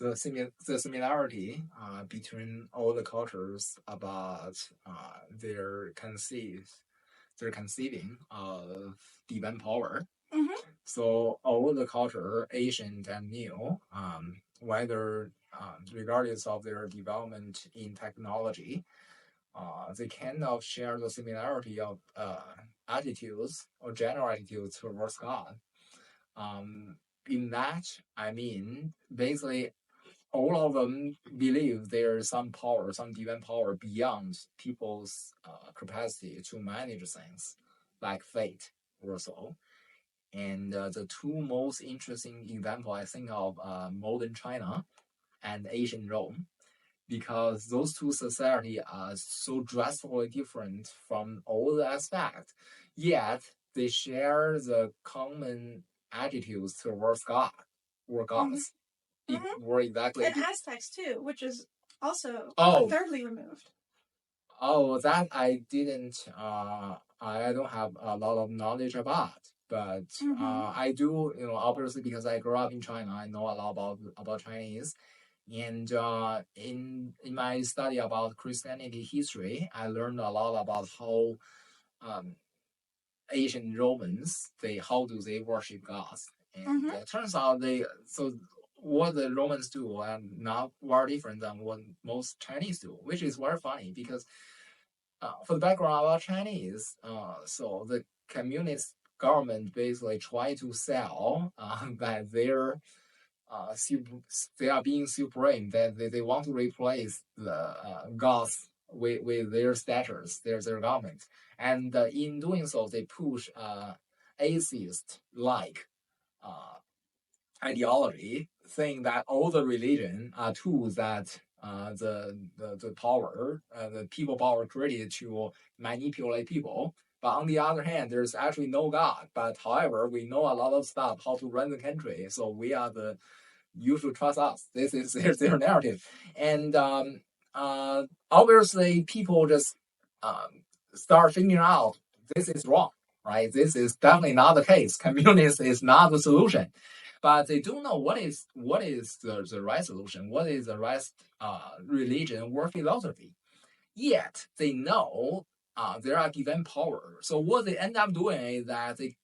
the similarity between all the cultures about their conceiving of divine power. Mm-hmm. So all the culture, ancient and new, whether regardless of their development in technology, they kind of share the similarity of attitudes or general attitudes towards God. In that, I mean, basically, all of them believe there's some power, some divine power beyond people's capacity to manage things, like fate or so. And the two most interesting examples I think of modern China and ancient Rome, because those two societies are so drastically different from all the aspects, yet they share the common attitudes towards God or gods. Mm-hmm. Or exactly. And Aztecs too, which is also Oh. thirdly removed. Oh, that I didn't. I don't have a lot of knowledge about, but I do. Obviously because I grew up in China, I know a lot about Chinese. And in my study about Christianity history, I learned a lot about how ancient Romans how do they worship gods, and it turns out what the Romans do are not very different than what most Chinese do, which is very funny because for the background about Chinese, so the communist government basically try to sell that they are being supreme, that they want to replace the gods with their status, their government. And in doing so, they push atheist-like ideology, saying that all the religion are tools that the power, the people power created to manipulate people. But on the other hand, there's actually no God. But however, we know a lot of stuff how to run the country. So you should trust us. This is their narrative. And obviously, people just start figuring out this is wrong, right? This is definitely not the case. Communism is not the solution. But they don't know what is the right solution, what is the right religion or philosophy. Yet they know there are divine power. So what they end up doing is that they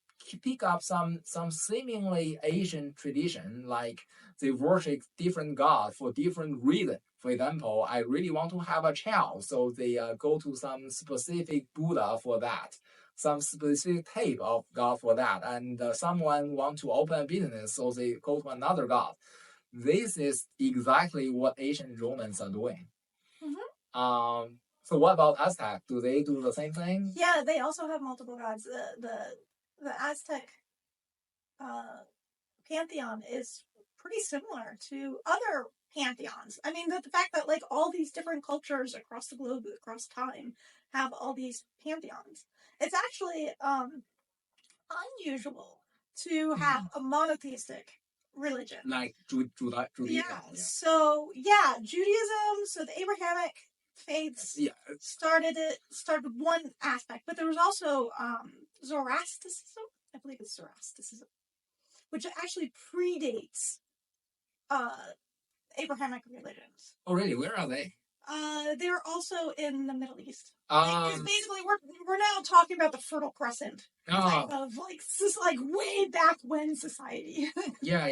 pick up some seemingly Asian tradition, like they worship different gods for different reasons. For example, I really want to have a child, so they go to some specific Buddha for that, some specific type of God for that, and someone want to open a business, so they go to another God. This is exactly what ancient Romans are doing. So what about Aztec? Do they do the same thing? Yeah, they also have multiple gods. The Aztec pantheon is pretty similar to other pantheons. I mean, the fact that like all these different cultures across the globe, across time, have all these pantheons. It's actually unusual to have a monotheistic religion. Like Judaism. Yeah. So yeah, Judaism. So the Abrahamic faiths started one aspect, but there was also Zoroastrianism. I believe it's Zoroastrianism, which actually predates Abrahamic religions. Oh, really? Where are they? They're also in the Middle East. Because basically, we're now talking about the Fertile Crescent type of like this is like way back when society. Yeah.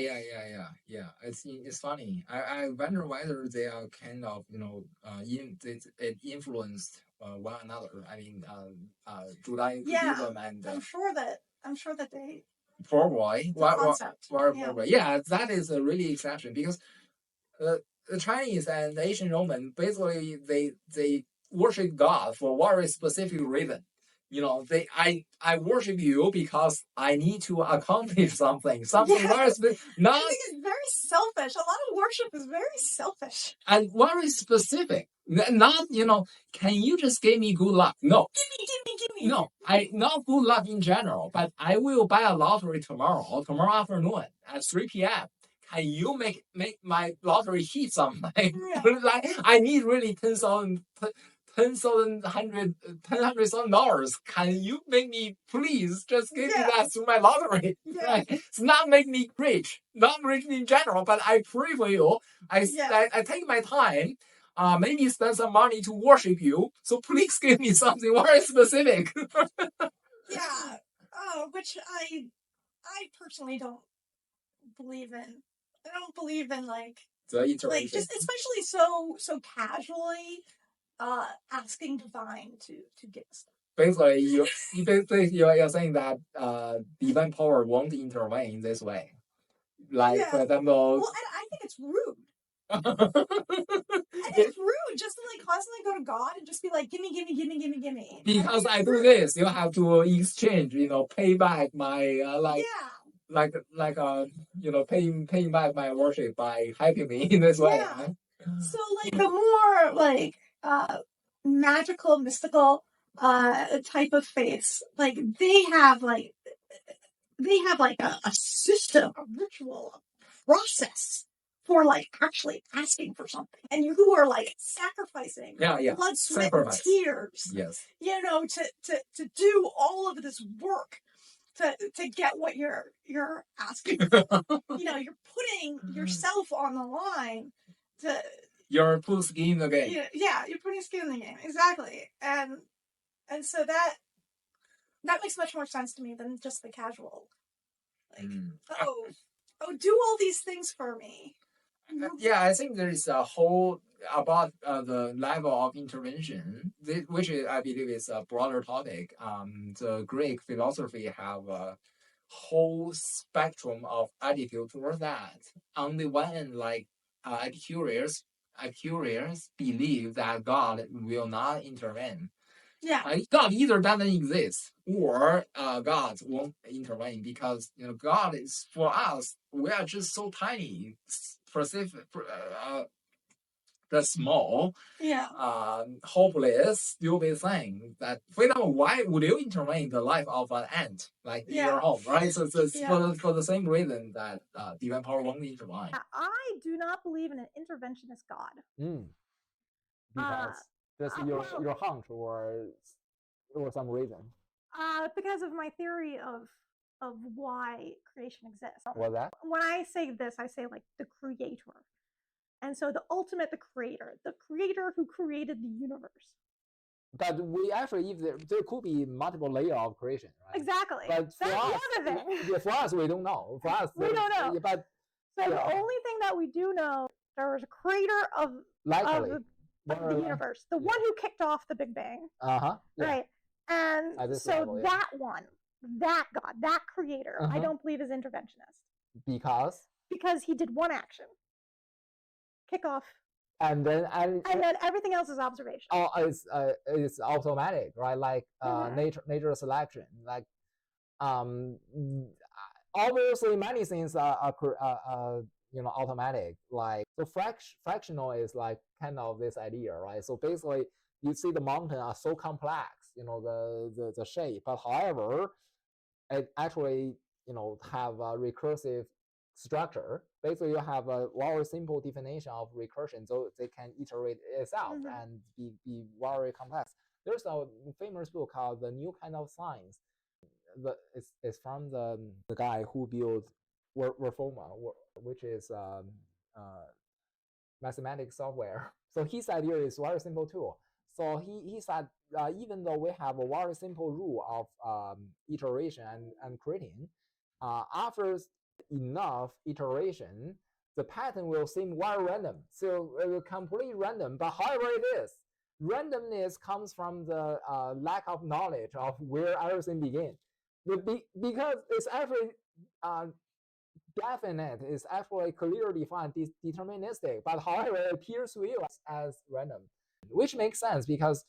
It's funny. I wonder whether they are kind of it influenced one another. I mean, Judaism and I'm sure that they probably concept. Yeah, that is a really exception because the Chinese and the Asian Roman basically they worship God for very specific reason. I worship you because I need to accomplish something very specific. I think it's very selfish. A lot of worship is very selfish and very specific. Not can you just give me good luck? No, give me. No, not good luck in general, but I will buy a lottery tomorrow afternoon at 3 p.m. Can you make my lottery hit something? Yeah. Like I need really $10,000. Can you make me please just give me that through my lottery? Right? It's not make me rich, not rich in general, but I pray for you. I take my time. Maybe spend some money to worship you. So please give me something very specific. Yeah. Which I personally don't believe in. I don't believe in like just especially so casually asking divine to give stuff. Basically, you're saying that divine power won't intervene in this way. Like for example, well, I think it's rude. It's rude just to like constantly go to God and just be like, give me. Because I do this, you have to exchange, pay back my paying back my worship by helping me in this way. Huh? So like the more like magical, mystical type of faiths, like they have like a system, a ritual, a process for like actually asking for something, and who are like sacrificing blood, sweat, and tears. Yes. To do all of this work to get what you're asking for. You're putting yourself on the line to. You're putting skin in the game. Yeah, you're putting skin in the game, exactly, and so that makes much more sense to me than just the casual. Like, do all these things for me. Yeah, I think there is a whole about the level of intervention, which I believe is a broader topic. The Greek philosophy have a whole spectrum of attitude towards that. On the one hand, like Epicureans believe that God will not intervene. Yeah. God either doesn't exist or God won't intervene because God is for us. We are just so tiny, specific, the small, hopeless, stupid thing that, for example, why would you intervene in the life of an ant like in your home, right? So it's for the same reason that divine power won't intervene. I do not believe in an interventionist God. Because that's your hunch or some reason. Because of my theory of why creation exists. What's that? When I say this, I say like the creator. And so the creator who created the universe. But we actually, if there could be multiple layers of creation, right? Exactly. But for us, we don't know. For us, we don't know. But so the only thing that we do know, there was a creator of the universe, the one who kicked off the Big Bang. Right. And so that one, that God, that creator, I don't believe is interventionist. Because he did one action. Kick off. And then everything else is observation. Oh, it's automatic, right? Like nature selection. Like obviously many things are automatic. Like so fractional is like kind of this idea, right? So basically you see the mountain are so complex, the shape, but however it actually have a recursive structure. Basically you have a very simple definition of recursion, so they can iterate itself and be very complex. There's a famous book called The New Kind of Science. It's from the guy who built Reforma, which is mathematics software. So his idea is very simple too. So he said even though we have a very simple rule of iteration and creating, after enough iteration, the pattern will seem very random. So completely random, but however it is, randomness comes from the lack of knowledge of where everything begins. Because it's actually definite, it's actually clearly defined, deterministic, but however it appears to you as random, which makes sense because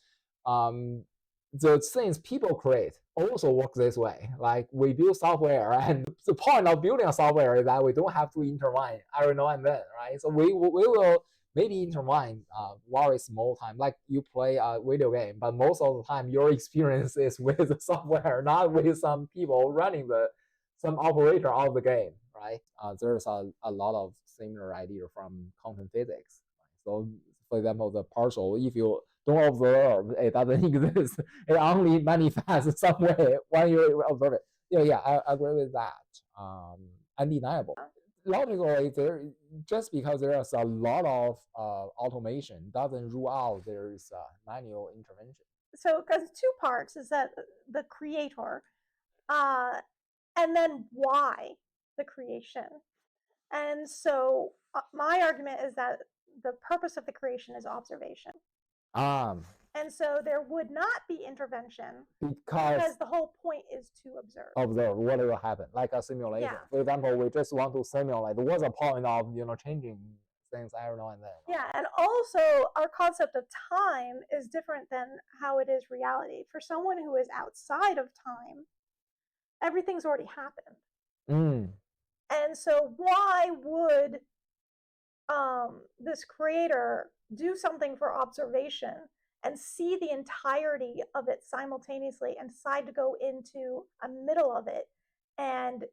the things people create also work this way. Like we build software, and the point of building a software is that we don't have to intervene every now and then, right? So we will maybe intervene very small time, like you play a video game, but most of the time your experience is with the software, not with some people running some operator of the game, right? There's a lot of similar idea from quantum physics. Right? So for example, the particle, if you don't observe, it doesn't exist. It only manifests some way when you observe it. Yeah, I agree with that. Undeniable. Logically, just because there's a lot of automation doesn't rule out there's manual intervention. So, because two parts is that the creator, and then why the creation. And so, my argument is that the purpose of the creation is observation. And so there would not be intervention because the whole point is to observe. Observe what will happen, like a simulation. Yeah. For example, we just want to simulate. What's the point of changing things every now and then? Yeah, and also our concept of time is different than how it is reality. For someone who is outside of time, everything's already happened. And so why would this creator do something for observation and see the entirety of it simultaneously and decide to go into a middle of it and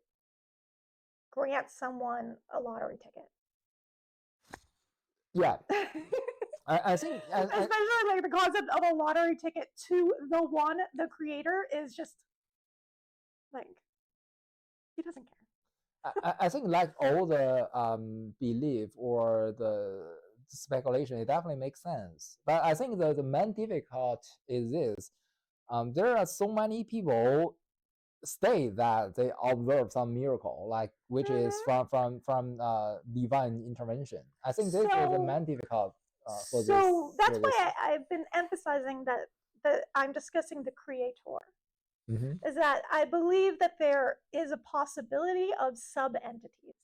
grant someone a lottery ticket? Yeah. I think especially like the concept of a lottery ticket to the creator is just like, he doesn't care. I think like all the belief or the speculation, it definitely makes sense. But I think the main difficult is this. There are so many people state that they observe some miracle, like which is from divine intervention. I think this is the main difficult for this. So that's why I've been emphasizing that I'm discussing the creator. Is that I believe that there is a possibility of sub-entities.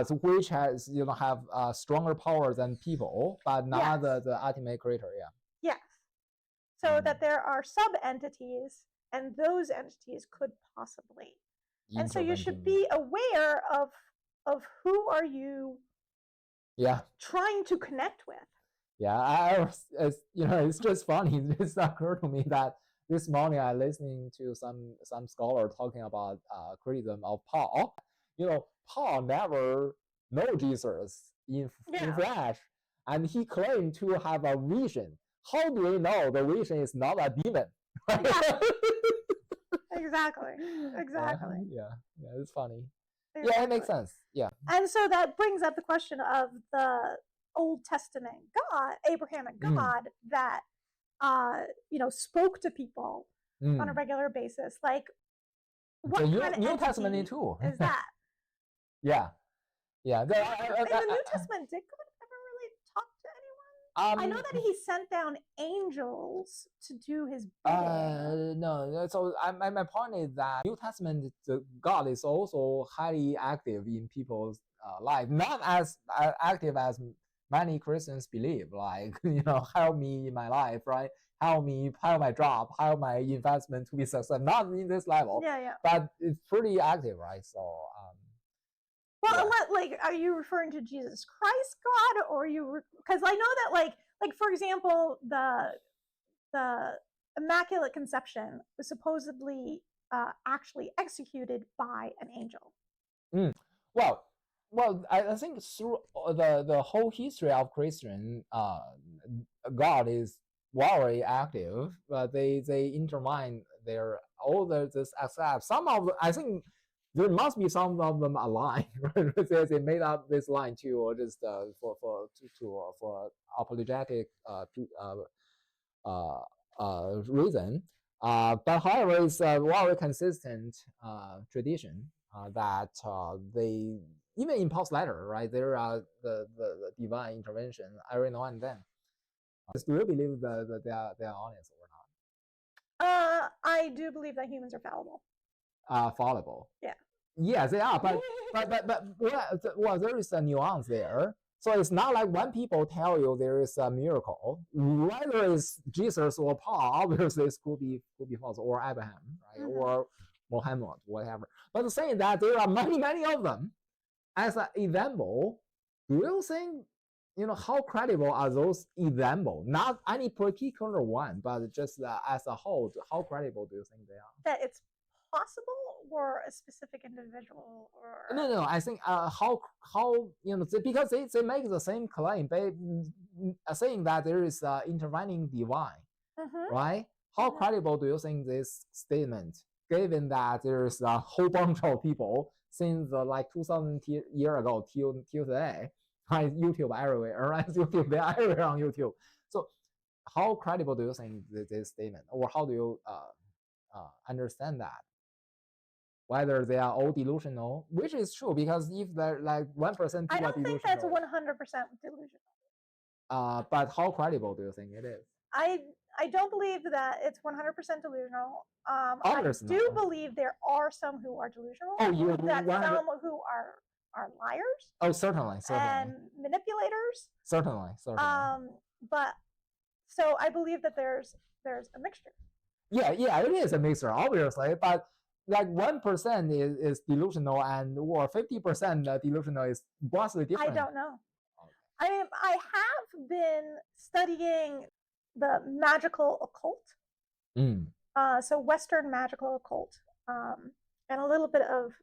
So which has have stronger power than people, but not the ultimate creator. Yeah. Yes. So that there are sub-entities, and those entities could possibly. And so you should be aware of who are you. Yeah. Trying to connect with. Yeah, it's just funny. It just occurred to me that this morning I listening to some scholar talking about criticism of Paul. Paul never know Jesus in flesh, and he claimed to have a vision. How do we know the vision is not a demon? Yeah. Exactly. Yeah, it's funny. Exactly. Yeah, it makes sense. Yeah. And so that brings up the question of the Old Testament God, Abrahamic God, that spoke to people on a regular basis. Like, what the kind of New Testament too is that? Yeah. In the New Testament, did God ever really talk to anyone? I know that he sent down angels to do his bidding. No. So my point is that New Testament, the God is also highly active in people's life, not as active as many Christians believe. Like, help me in my life, right? Help my job, help my investment to be successful. Not in this level. Yeah. But it's pretty active, right? So. Well, like, are you referring to Jesus Christ God, or you? Because I know that, like for example, the Immaculate Conception was supposedly actually executed by an angel. Well, I think through the whole history of Christian, God is very active, but they intertwine this aspect. Some of I think. There must be some of them aligned. Right? They made up this line too, or just for apologetic reason. But however, it's a very consistent tradition that they even in post letter, right? There are the divine intervention every now and then. Do you believe that they are honest or not? I do believe that humans are fallible. Fallible. Yeah. Yes, they are, but there is a nuance there. So it's not like when people tell you there is a miracle, whether it's Jesus or Paul, obviously it could be false, or Abraham, right, or Muhammad, whatever. But saying that there are many of them, as an example, do you think how credible are those examples? Not any particular one, but just as a whole, how credible do you think they are? That it's possible or a specific individual or no. I think how because they make the same claim, saying that there is intervening divine, right? How credible do you think this statement, given that there is a whole bunch of people since like 2,000 years ago till today, right? YouTube everywhere, right? YouTube, they're everywhere on YouTube. So how credible do you think this statement, or how do you understand that? Whether they are all delusional, which is true, because if they're like 1% I don't think that's 100% delusional. But how credible do you think it is? I don't believe that it's 100% delusional. Others I do believe there are some who are delusional. That some who are liars. Oh, certainly. And manipulators. Certainly. But so I believe that there's a mixture. Yeah, it is a mixture, obviously, but like 1% is delusional, and or 50% delusional is vastly different. I don't know. I have been studying the magical occult. So Western magical occult, and a little bit of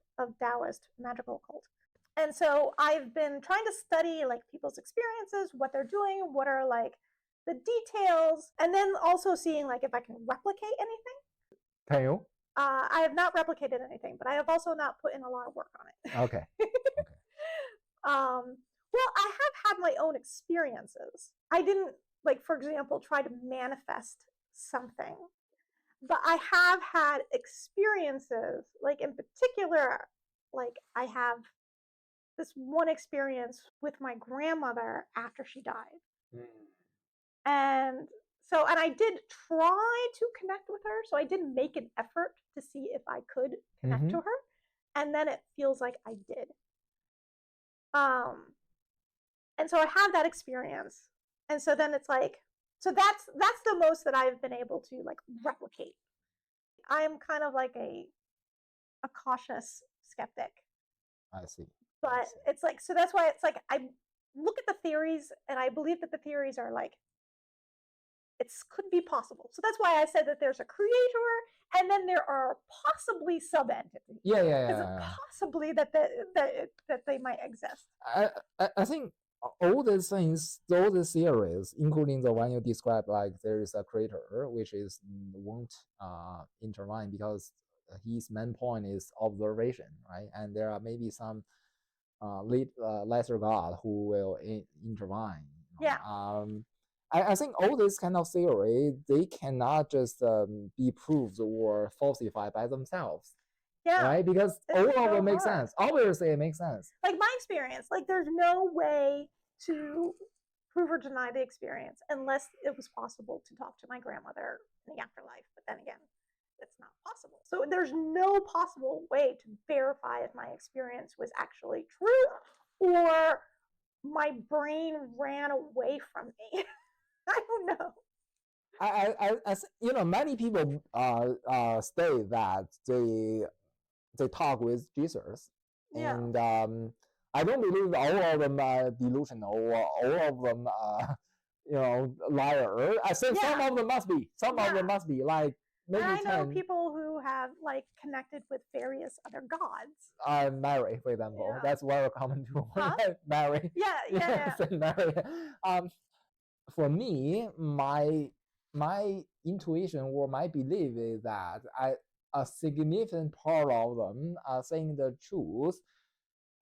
Taoist magical occult. And so I've been trying to study like people's experiences, what they're doing, what are like the details, and then also seeing like if I can replicate anything. Can you? I have not replicated anything, but I have also not put in a lot of work on it. Okay. Well, I have had my own experiences. I didn't, like, for example, try to manifest something, but I have had experiences, like in particular, like I have this one experience with my grandmother after she died. And so, and I did try to connect with her. So I did make an effort to see if I could connect to her. And then it feels like I did. And so I have that experience. And so then it's like, so that's the most that I've been able to like replicate. I'm kind of like a cautious skeptic. I see. But it's like, so that's why it's like, I look at the theories and I believe that the theories are like, it could be possible. So that's why I said that there's a creator and then there are possibly sub-entities. Yeah. Possibly that they might exist. I think all these things, all these theories, including the one you described, like there is a creator, which is won't intervene because his main point is observation, right? And there are maybe some lesser god who will intervene. Yeah. I think all this kind of theory, they cannot just be proved or falsified by themselves. Yeah. Right? Because all of them make sense. Obviously, it makes sense. Like my experience, like there's no way to prove or deny the experience unless it was possible to talk to my grandmother in the afterlife. But then again, it's not possible. So there's no possible way to verify if my experience was actually true or my brain ran away from me. I don't know. I many people state that they talk with Jesus, and I don't believe all of them are delusional or all of them are, liar. I think some of them must be. Some of them must be like. Maybe I know people who have like connected with various other gods. Mary, for example, that's very common too. Mary. Yeah. Mary. For me, my intuition or my belief is that a significant part of them are saying the truth.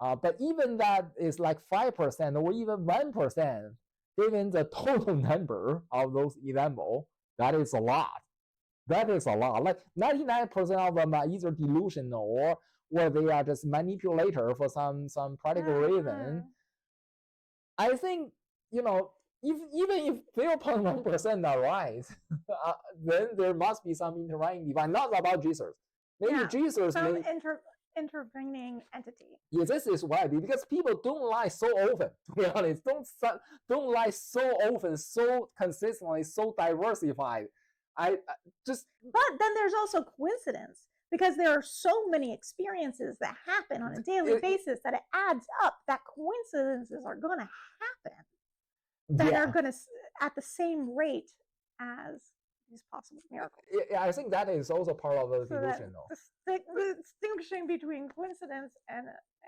But even that is like 5% or even 1%, given the total number of those examples, that is a lot. That is a lot. Like 99% of them are either delusional or they are just manipulator for some practical reason. I think, even if 0.1% are right, then there must be some intervening divine, not about Jesus. Maybe Jesus some intervening entity. Yeah, this is why, because people don't lie so often, to be honest. Don't lie so often, so consistently, so diversified. But then there's also coincidence, because there are so many experiences that happen on a daily basis that it adds up that coincidences are going to happen that are going to at the same rate as these possible miracles. Yeah, I think that is also part of the delusion, though. The distinguishing between coincidence and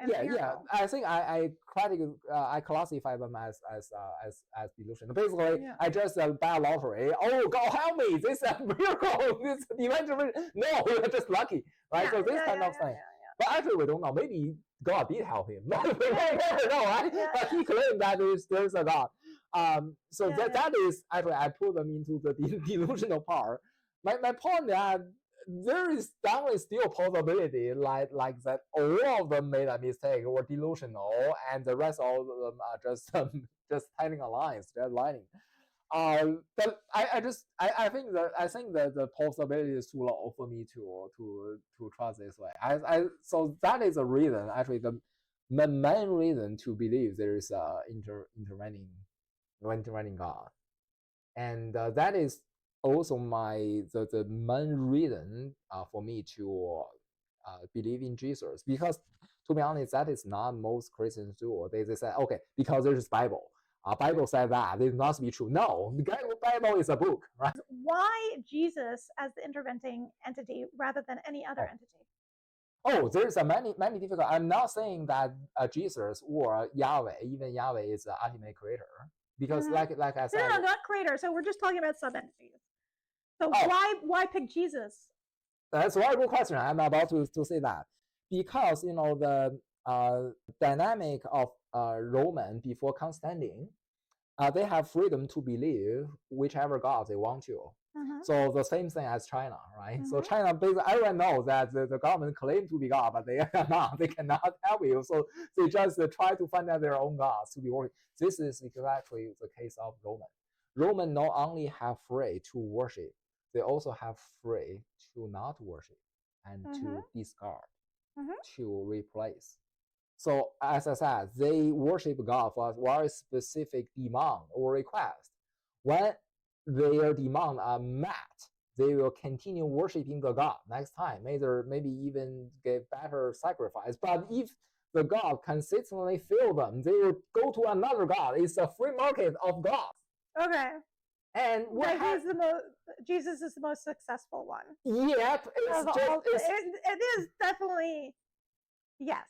yeah, miracle. I think I classify them as delusion. Basically, I just buy a lottery. Oh, God help me! This is a miracle. This event. No, we're just lucky, right? So this kind of thing. But actually, we don't know. Maybe God did help him. We never know, right? But he claimed that there's a God. So that is actually I put them into the delusional part. My point that there is definitely still possibility like that all of them made a mistake or delusional, and the rest of them are just telling a lie, just lying. But I think that the possibility is too low for me to trust this way. So that is a reason, actually the main reason to believe there is a intervening God, and that is also the main reason for me to believe in Jesus, because to be honest, that is not most Christians do. They say, okay, because there's Bible. Bible said that it must be true. No, the Bible is a book, right? Why Jesus as the interventing entity rather than any other entity? Oh, there's a many difficult. I'm not saying that Jesus or Yahweh, even Yahweh, is the ultimate creator, because like I said, no, not creator. So we're just talking about sub-entities. So why pick Jesus? That's a very good question. I'm about to say that, because the dynamic of Roman before Constantine, they have freedom to believe whichever god they want to. So the same thing as China, right? So China, basically, everyone knows that the government claims to be God, but they are not. They cannot help you. So they just try to find out their own gods to be working. This is exactly the case of Roman. Roman not only have free to worship, they also have free to not worship and to discard, to replace. So as I said, they worship God for a very specific demand or request. When their demands are met, they will continue worshiping the God next time, maybe even give better sacrifice. But if the God consistently fail them, they will go to another God. It's a free market of gods. Okay. And Jesus is the most successful one. Yep. It is definitely, yes.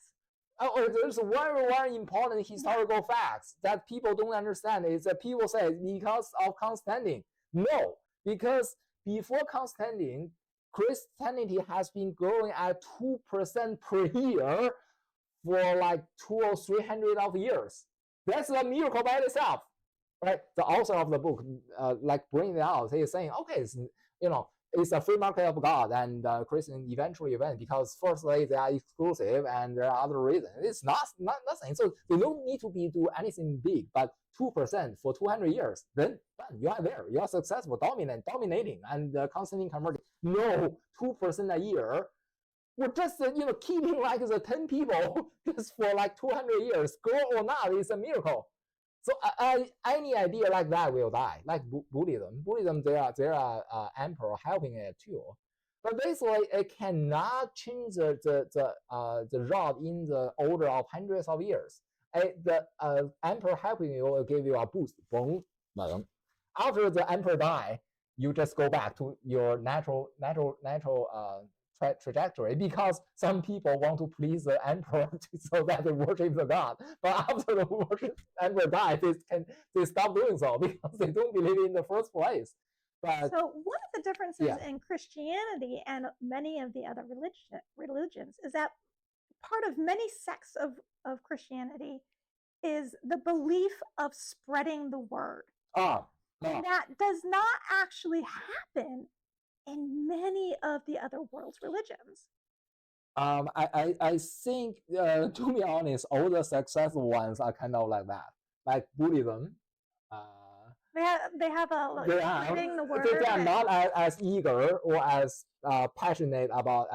Oh, there's very important historical facts that people don't understand. Is that people say because of Constantine. No, because before Constantine, Christianity has been growing at 2% per year for like 200 or 300 of years. That's a miracle by itself, right? The author of the book, like bringing it out, he is saying, okay, it's a free market of God, and Christian eventually win because firstly they are exclusive and there are other reasons. It's not nothing. So they don't need to do anything big, but 2% for 200 years, then you are there. You are successful, dominating, and constantly converting. No, 2% a year. We're just keeping like the 10 people just for like 200 years, grow or not, it's a miracle. So any idea like that will die. Like Buddhism, there are emperor helping it too, but basically it cannot change the rod in the order of hundreds of years. The emperor helping you will give you a boost. Boom. After the emperor die, you just go back to your natural trajectory, because some people want to please the emperor so that they worship the god. But after the emperor dies, they stop doing so because they don't believe in the first place. But so one of the differences in Christianity and many of the other religions is that part of many sects of Christianity is the belief of spreading the word. And that does not actually happen in many of the other world's religions. I think, to be honest, all the successful ones are kind of like that. Like Buddhism. They have spreading the word. They are not as eager or as passionate about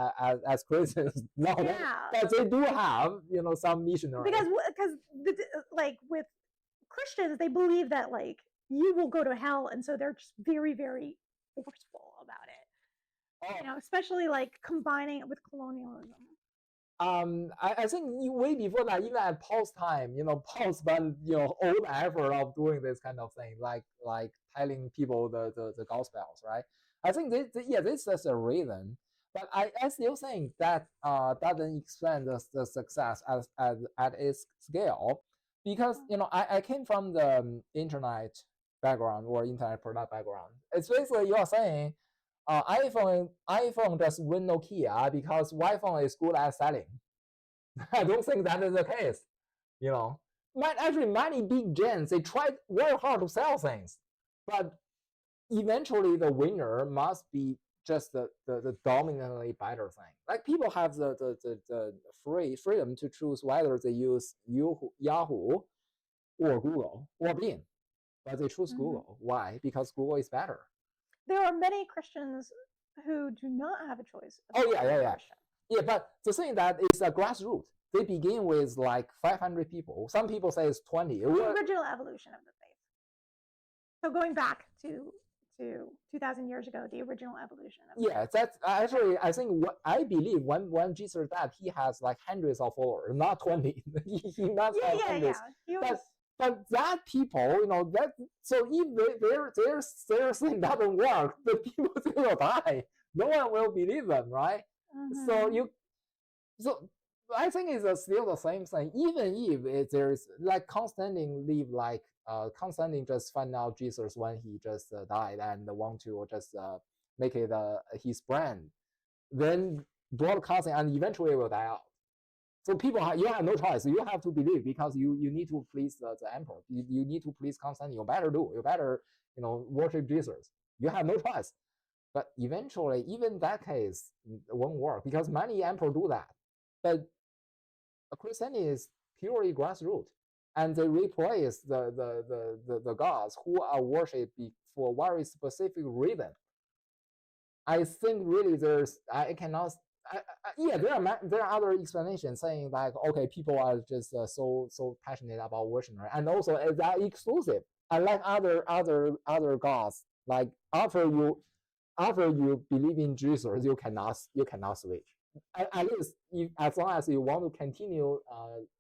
as Christians. No, but they do have some missionaries. Because like with Christians, they believe that like you will go to hell, and so they're just very, very forceful about it. Especially like combining it with colonialism. I think way before that, even at Paul's time, Paul spent all the effort of doing this kind of thing, like telling people the gospels, right? I think this is a reason. But I still think that doesn't explain the success at its scale, because I came from the internet background or internet product background. It's basically you're saying iPhone just win Nokia because iPhone is good at selling. I don't think that is the case. Actually many big giants, they tried very hard to sell things, but eventually the winner must be just the dominantly better thing. Like people have the freedom to choose whether they use Yahoo or Google or Bing, but they choose Google. Why? Because Google is better. There are many Christians who do not have a choice. Yeah, but the thing that is a grassroots. They begin with like 500 people. Some people say it's 20. The original evolution of the faith. So going back to 2,000 years ago, the original evolution. That's actually, I think I believe when Jesus died, he has like hundreds of followers, not 20. he must have hundreds. But that people, that so if their thing doesn't work, the people will die. No one will believe them, right? So I think it's still the same thing. Even if there's like Constantine live like Constantine just found out Jesus when he just died and want to just make it his brand, then broadcasting and eventually will die out. So people you have no choice. You have to believe because you need to please the emperor. You need to please Constantine. You better worship Jesus. You have no choice. But eventually, even that case won't work because many emperors do that. But Christianity is purely grassroots, and they replace the gods who are worshipped for very specific reason. I think really there are other explanations saying like, okay, people are just so passionate about worshiping, and also they're exclusive. Unlike other gods, like after you believe in Jesus, you cannot switch. At least as long as you want to continue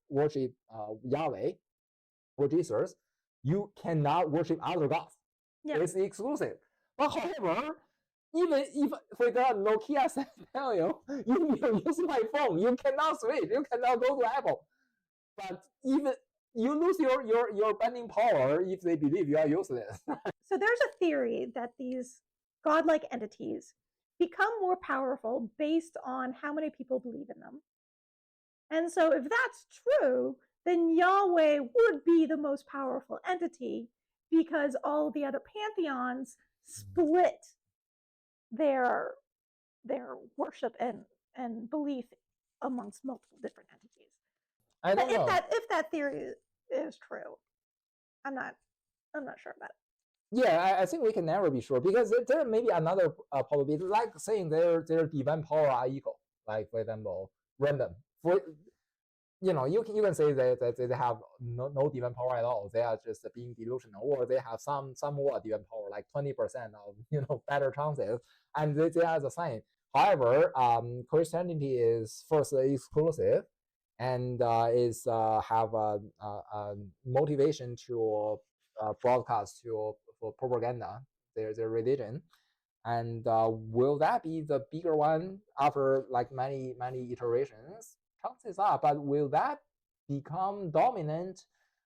worship Yahweh or Jesus, you cannot worship other gods. It's exclusive. But however, even if for example Nokia tell you use my phone, you cannot switch, you cannot go to Apple. But even you lose your bending power if they believe you are useless. So there's a theory that these godlike entities become more powerful based on how many people believe in them. And so if that's true, then Yahweh would be the most powerful entity because all the other pantheons split their worship and belief amongst multiple different entities. I don't know. If that theory is true, I'm not sure about it. Yeah, I think we can never be sure because there may be another probability, like saying their divine power are equal. Like for example, random. You can say that they have no divine power at all. They are just being delusional, or they have some more divine power, like 20% of better chances, and they are the same. However, Christianity is first exclusive, and is have a motivation to broadcast for propaganda their religion, and will that be the bigger one after like many iterations? Chances are, but will that become dominant?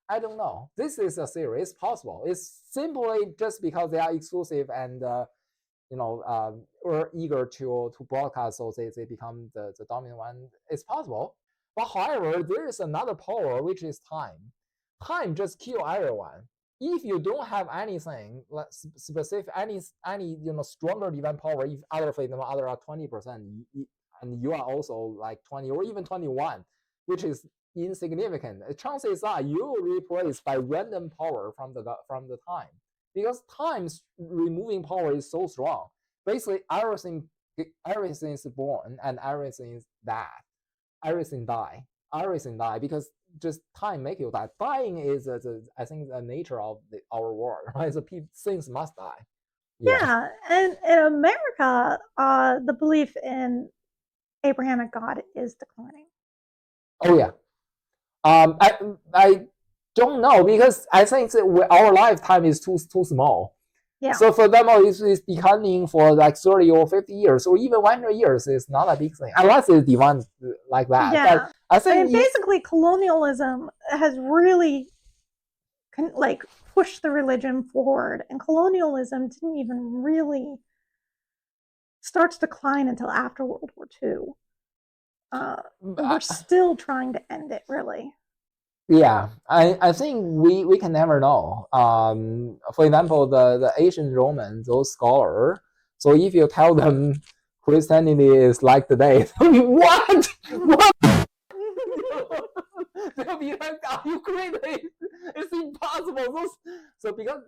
I don't know. This is a theory. It's possible. It's simply just because they are exclusive and or eager to broadcast, so they become the dominant one. It's possible. But however, there is another power, which is time. Time just kills everyone. If you don't have anything like specific, any stronger divine power, if other are 20%, and you are also like 20 or even 21, which is insignificant, chances are you will replaced by random power from the time, because time's removing power is so strong. Basically, everything is born and everything is dead. Everything die because just time make you die. Dying is I think the nature of our world, right? So things must die. Yeah, and in America, the belief in Abrahamic God is declining. Oh yeah, I don't know, because I think that our lifetime is too small. Yeah. So for them, it's becoming for like 30 or 50 years or even 100 years is not a big thing unless it's defined like that. Yeah. But I think basically colonialism has really like pushed the religion forward, and colonialism didn't even really start to decline until after World War II. We're still trying to end it, really. Yeah, I think we can never know. For example, the ancient Romans, those scholars. So if you tell them Christianity is like today, what? They'll be like, "Are you crazy? It's impossible." So because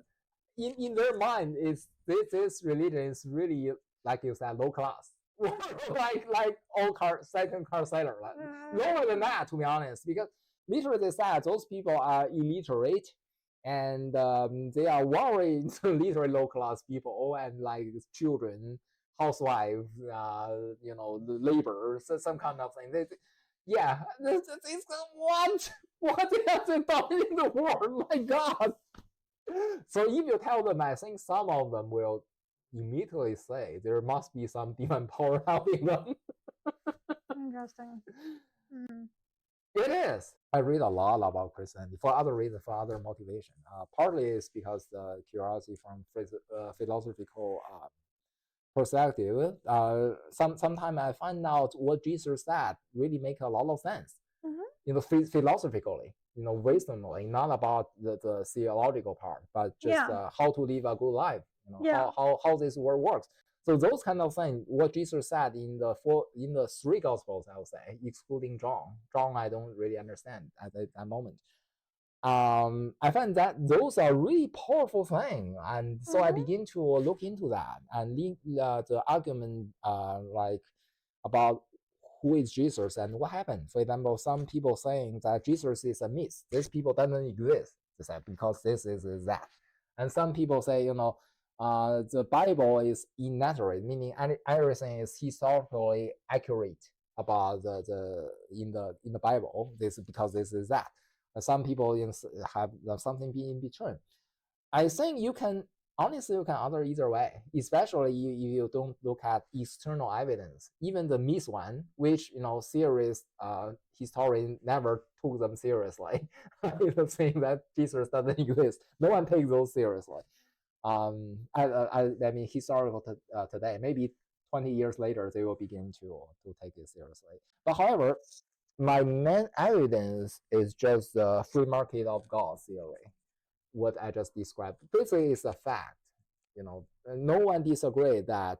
in their mind, is this religion is really, like you said, low class. like all second car seller, lower than that, to be honest, because literally they said those people are illiterate and they are very literally low class people and like children, housewives, labor, so some kind of thing. Yeah, what have they done in the world? My God. So if you tell them, I think some of them will immediately say there must be some divine power helping them. Interesting. It is. I read a lot about Christianity for other reasons, for other motivation. Partly is because the curiosity from philosophical perspective. Sometimes I find out what Jesus said really make a lot of sense. Philosophically, wisdomly, not about the theological part, but just how to live a good life. How this world works. So those kind of things, what Jesus said in the three Gospels, I would say, excluding John. John, I don't really understand at that moment. I find that those are really powerful things, and so I begin to look into that and link the argument like about who is Jesus and what happened. For example, some people saying that Jesus is a myth. These people doesn't exist. They say because this is that, and some people say the Bible is inaccurate, meaning everything is historically accurate about in the Bible. This because this is that. Some people have something in between. I think you can answer either way, especially if you don't look at external evidence. Even the myth one, which serious historians never took them seriously. The thing that Jesus doesn't exist, no one takes those seriously. I mean, historical today, maybe 20 years later, they will begin to take it seriously. But however, my main evidence is just the free market of God theory. What I just described basically is a fact. No one disagrees that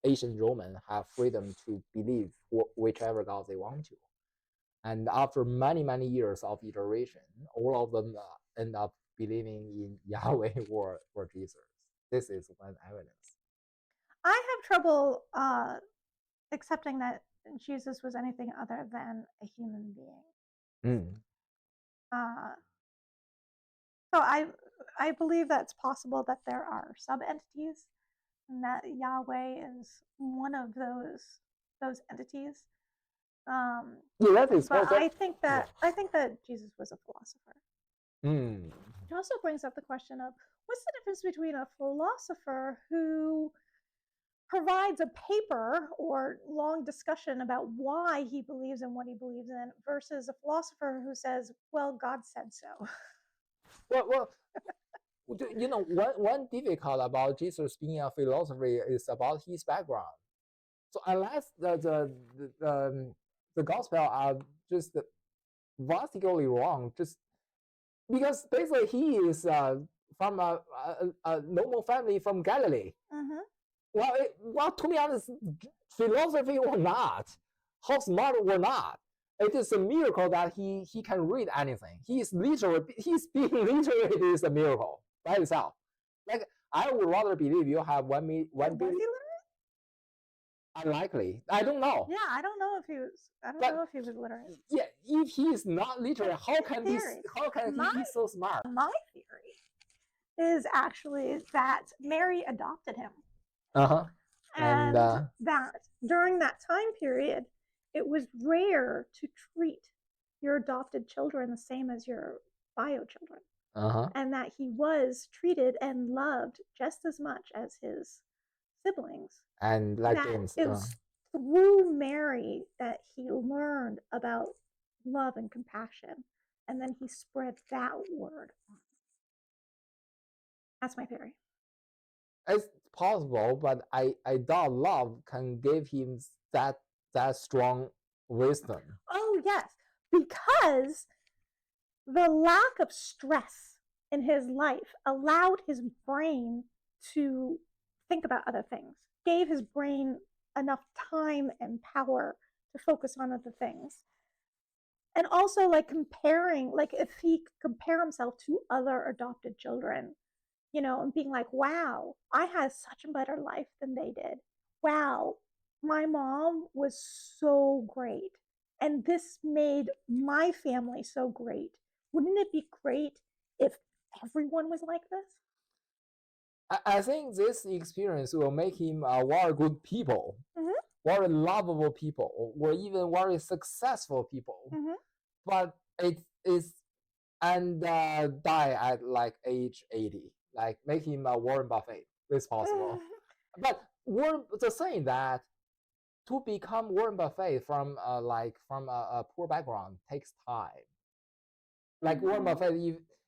ancient Romans have freedom to believe whichever God they want to. And after many, many years of iteration, all of them end up believing in Yahweh or Jesus. This is one evidence. I have trouble accepting that Jesus was anything other than a human being. So I believe that it's possible that there are sub-entities and that Yahweh is one of those entities. But I think that Jesus was a philosopher. It also brings up the question of what's the difference between a philosopher who provides a paper or long discussion about why he believes in what he believes in versus a philosopher who says, well, God said so. Well, one difficult about Jesus being a philosopher is about his background. So unless the gospel are just vastly wrong, just because basically he is from a normal family from Galilee. Well, to be honest, philosophy or not, how smart or not, it is a miracle that he can read anything. He's being literate is a miracle by itself. Like I would rather believe you have one billion. Unlikely. I don't know. Yeah, I don't know if he was literate. Yeah, if he is not literate, how can he be so smart? My theory is actually that Mary adopted him. And that during that time period, it was rare to treat your adopted children the same as your bio children. and that he was treated and loved just as much as his siblings. And like that James, it was through Mary that he learned about love and compassion, and then he spread that word. That's my theory. It's possible, but I doubt love can give him that strong wisdom. Oh yes, because the lack of stress in his life allowed his brain to think about other things, gave his brain enough time and power to focus on other things. And also, like, comparing, like, if he could compare himself to other adopted children, you know, and being like, wow, I had such a better life than they did. Wow, my mom was so great. And this made my family so great. Wouldn't it be great if everyone was like this? I think this experience will make him a very good people, very lovable people, or even very successful people. But it is, and die at like age 80, like make him a Warren Buffett. It's possible. But the saying that to become Warren Buffett from a poor background takes time. Like Warren Buffett,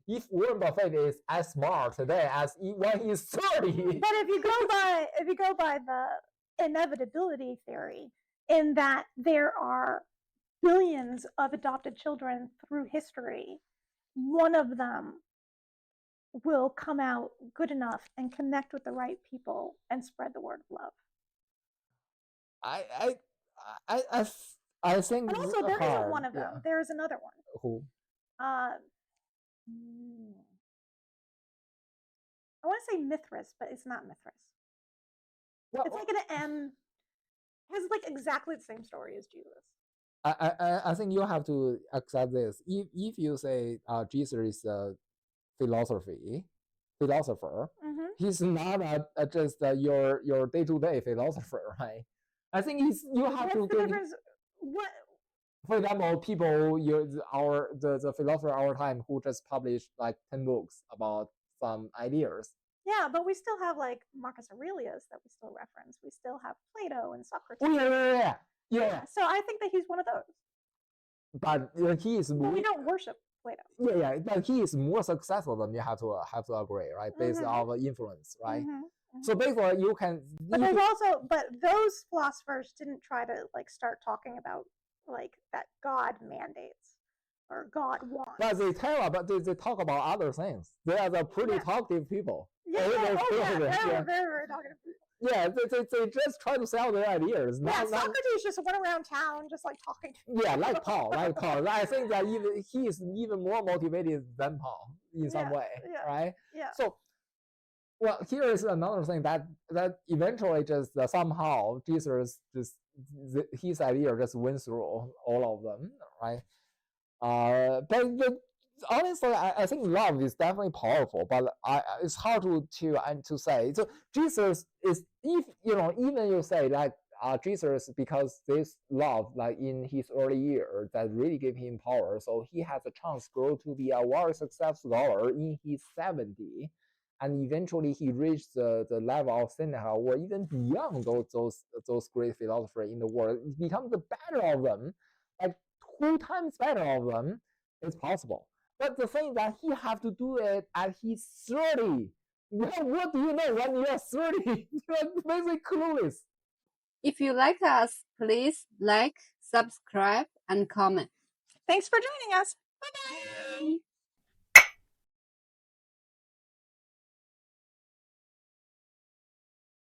if Warren Buffett is as smart today as when he's 30. But if you go by the inevitability theory, in that there are billions of adopted children through history, one of them will come out good enough and connect with the right people and spread the word of love. I think. And also, there isn't one of them. Yeah. There is another one. Who? I want to say Mithras, but it's not Mithras. Well, it's like an M. Has like exactly the same story as Jesus. I think you have to accept this. If you say Jesus is a philosopher, he's not just your day-to-day philosopher, right? I think you have to. What's the difference? What? For example, people, the philosopher of our time who just published like 10 books about some ideas. Yeah, but we still have like Marcus Aurelius that we still reference. We still have Plato and Socrates. Oh yeah. So I think that he's one of those. But he is. Well, we don't worship Plato. Yeah, but he is more successful than you have to agree, right? Based on influence, right? So basically, you can. But there's also, but those philosophers didn't try to like start talking about like that God mandates or God wants. But they talk about other things. They are the pretty talkative people. They're very talkative people. Yeah, they just try to sell their ideas. Socrates just went around town just like talking to people. Yeah, like Paul. I think that he is even more motivated than Paul in some way, right? Yeah. So, well, here is another thing that eventually just somehow Jesus his idea just went through all of them, right? But honestly, I think love is definitely powerful, but it's hard to say. So Jesus is, if even you say like Jesus, because this love like in his early years that really gave him power, so he has a chance to grow to be a very successful scholar in his 70, and eventually he reached the level of Seneca or even beyond those great philosophers in the world. He becomes the better of them, like 2 times better of them. It's possible. But the thing that he have to do it at his 30. What do you know when you're 30? You're basically clueless. If you like us, please like, subscribe, and comment. Thanks for joining us. Bye-bye.